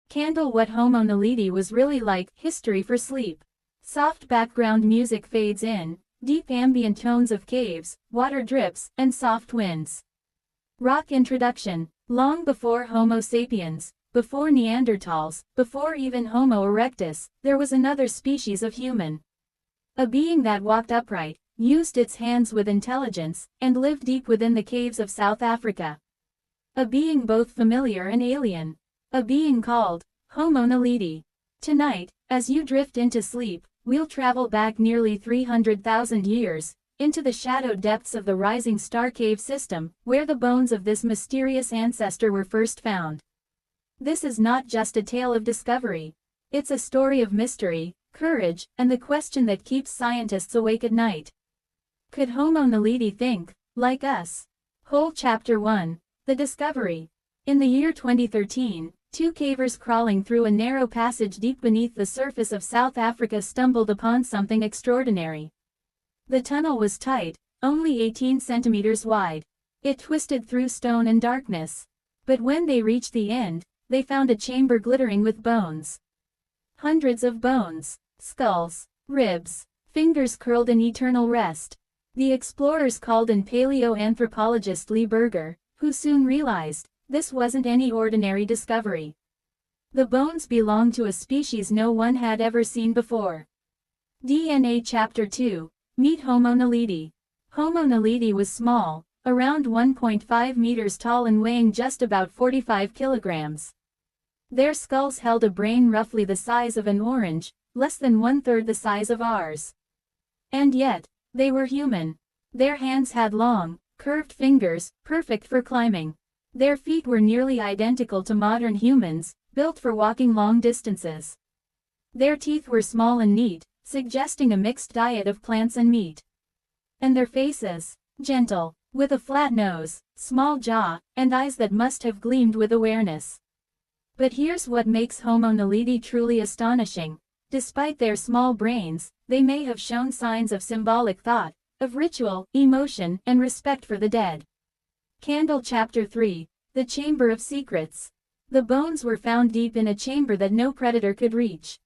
Candle what Homo Naledi was really like, history for sleep. Soft background music fades in, deep ambient tones of caves, water drips, and soft winds. Rock introduction. Long before Homo sapiens, before Neanderthals, before even Homo erectus, there was another species of human. A being that walked upright, used its hands with intelligence, and lived deep within the caves of South Africa. A being both familiar and alien. A being called Homo Naledi. Tonight, as you drift into sleep, we'll travel back nearly 300,000 years, into the shadowed depths of the rising star cave system, where the bones of this mysterious ancestor were first found. This is not just a tale of discovery. It's a story of mystery, courage, and the question that keeps scientists awake at night. Could Homo Naledi think like us? Whole Chapter 1. The Discovery. In the year 2013, two cavers crawling through a narrow passage deep beneath the surface of South Africa stumbled upon something extraordinary. The tunnel was tight, only 18 centimeters wide. It twisted through stone and darkness. But when they reached the end, they found a chamber glittering with bones. Hundreds of bones, skulls, ribs, fingers curled in eternal rest. The explorers called in paleoanthropologist Lee Berger, who soon realized this wasn't any ordinary discovery. The bones belonged to a species no one had ever seen before. DNA Chapter 2. Meet Homo Naledi. Homo Naledi was small, around 1.5 meters tall and weighing just about 45 kilograms. Their skulls held a brain roughly the size of an orange, less than one-third the size of ours. And yet, they were human. Their hands had long, curved fingers, perfect for climbing. Their feet were nearly identical to modern humans, built for walking long distances. Their teeth were small and neat, suggesting a mixed diet of plants and meat. And their faces, gentle, with a flat nose, small jaw, and eyes that must have gleamed with awareness. But here's what makes Homo Naledi truly astonishing. Despite their small brains, they may have shown signs of symbolic thought, of ritual, emotion, and respect for the dead. Candle Chapter 3. The Chamber of Secrets. The bones were found deep in a chamber that no predator could reach.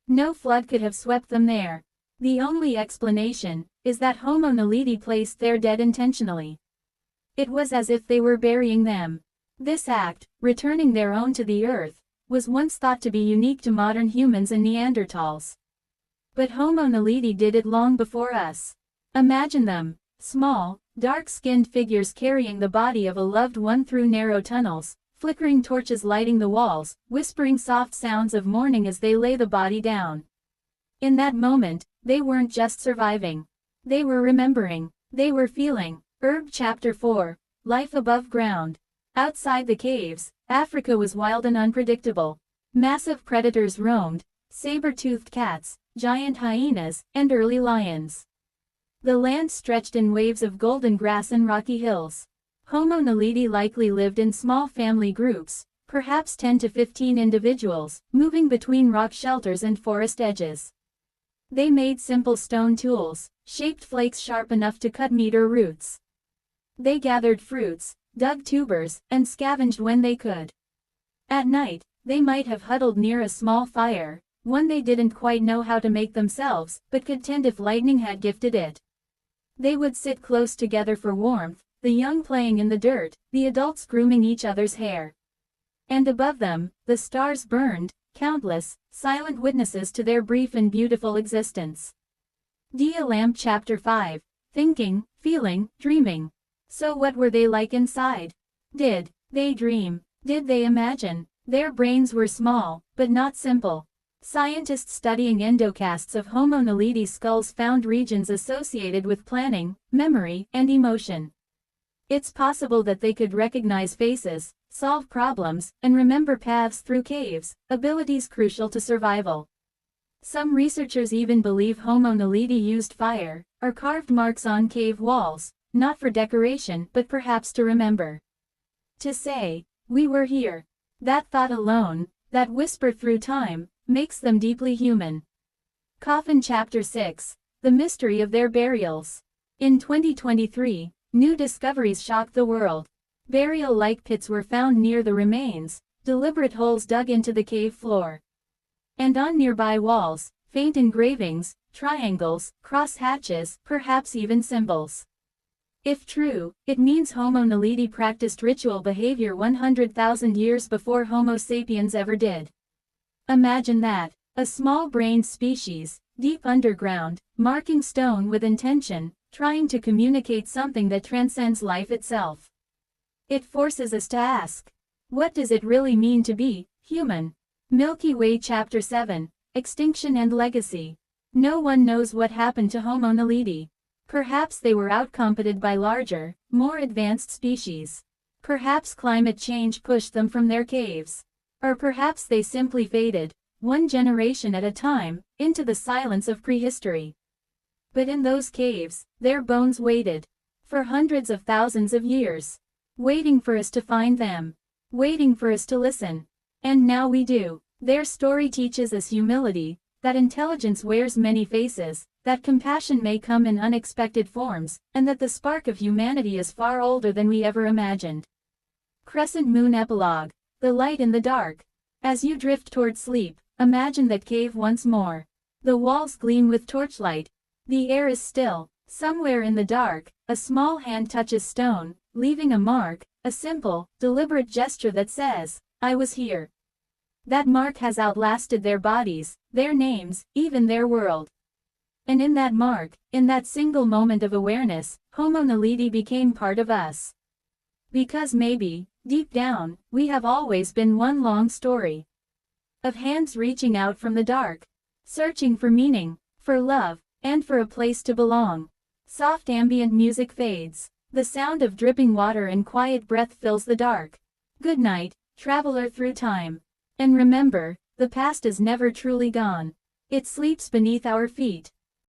No flood could have swept them there. The only explanation is that Homo Naledi placed their dead intentionally. It was as if they were burying them. This act, returning their own to the earth, was once thought to be unique to modern humans and Neanderthals. But Homo Naledi did it long before us. Imagine them, small, dark-skinned figures carrying the body of a loved one through narrow tunnels, flickering torches lighting the walls, whispering soft sounds of mourning as they lay the body down. In that moment, they weren't just surviving. They were remembering. They were feeling. Chapter 4. Life above ground. Outside the caves, Africa was wild and unpredictable. Massive predators roamed, saber-toothed cats, giant hyenas, and early lions. The land stretched in waves of golden grass and rocky hills. Homo Naledi likely lived in small family groups, perhaps 10 to 15 individuals, moving between rock shelters and forest edges. They made simple stone tools, shaped flakes sharp enough to cut meat or roots. They gathered fruits, dug tubers, and scavenged when they could. At night, they might have huddled near a small fire, one they didn't quite know how to make themselves, but could tend if lightning had gifted it. They would sit close together for warmth, the young playing in the dirt, the adults grooming each other's hair. And above them, the stars burned, countless, silent witnesses to their brief and beautiful existence. Lamp Chapter 5. Thinking, Feeling, Dreaming. So what were they like inside? Did they dream? Did they imagine? Their brains were small, but not simple. Scientists studying endocasts of Homo Naledi skulls found regions associated with planning, memory, and emotion. It's possible that they could recognize faces, solve problems, and remember paths through caves, abilities crucial to survival. Some researchers even believe Homo Naledi used fire, or carved marks on cave walls, not for decoration but perhaps to remember. To say, "We were here," that thought alone, that whisper through time, makes them deeply human. Coffin Chapter 6. The Mystery of Their Burials. In 2023, new discoveries shocked the world. Burial-like pits were found near the remains, deliberate holes dug into the cave floor. And on nearby walls, faint engravings, triangles, cross hatches, perhaps even symbols. If true, it means Homo naledi practiced ritual behavior 100,000 years before Homo sapiens ever did. Imagine that, a small-brained species, deep underground, marking stone with intention, trying to communicate something that transcends life itself. It forces us to ask, what does it really mean to be human? Milky Way Chapter 7, Extinction and Legacy. No one knows what happened to Homo naledi. Perhaps they were outcompeted by larger, more advanced species. Perhaps climate change pushed them from their caves. Or perhaps they simply faded, one generation at a time, into the silence of prehistory. But in those caves, their bones waited. For hundreds of thousands of years. Waiting for us to find them. Waiting for us to listen. And now we do. Their story teaches us humility, that intelligence wears many faces, that compassion may come in unexpected forms, and that the spark of humanity is far older than we ever imagined. Crescent Moon Epilogue. The light in the dark. As you drift toward sleep, imagine that cave once more. The walls gleam with torchlight. The air is still. Somewhere in the dark, a small hand touches stone, leaving a mark, a simple, deliberate gesture that says, I was here. That mark has outlasted their bodies, their names, even their world. And in that mark, in that single moment of awareness, Homo naledi became part of us. Because maybe, deep down, we have always been one long story. Of hands reaching out from the dark. Searching for meaning, for love, and for a place to belong. Soft ambient music fades. The sound of dripping water and quiet breath fills the dark. Good night, traveler through time. And remember, the past is never truly gone. It sleeps beneath our feet.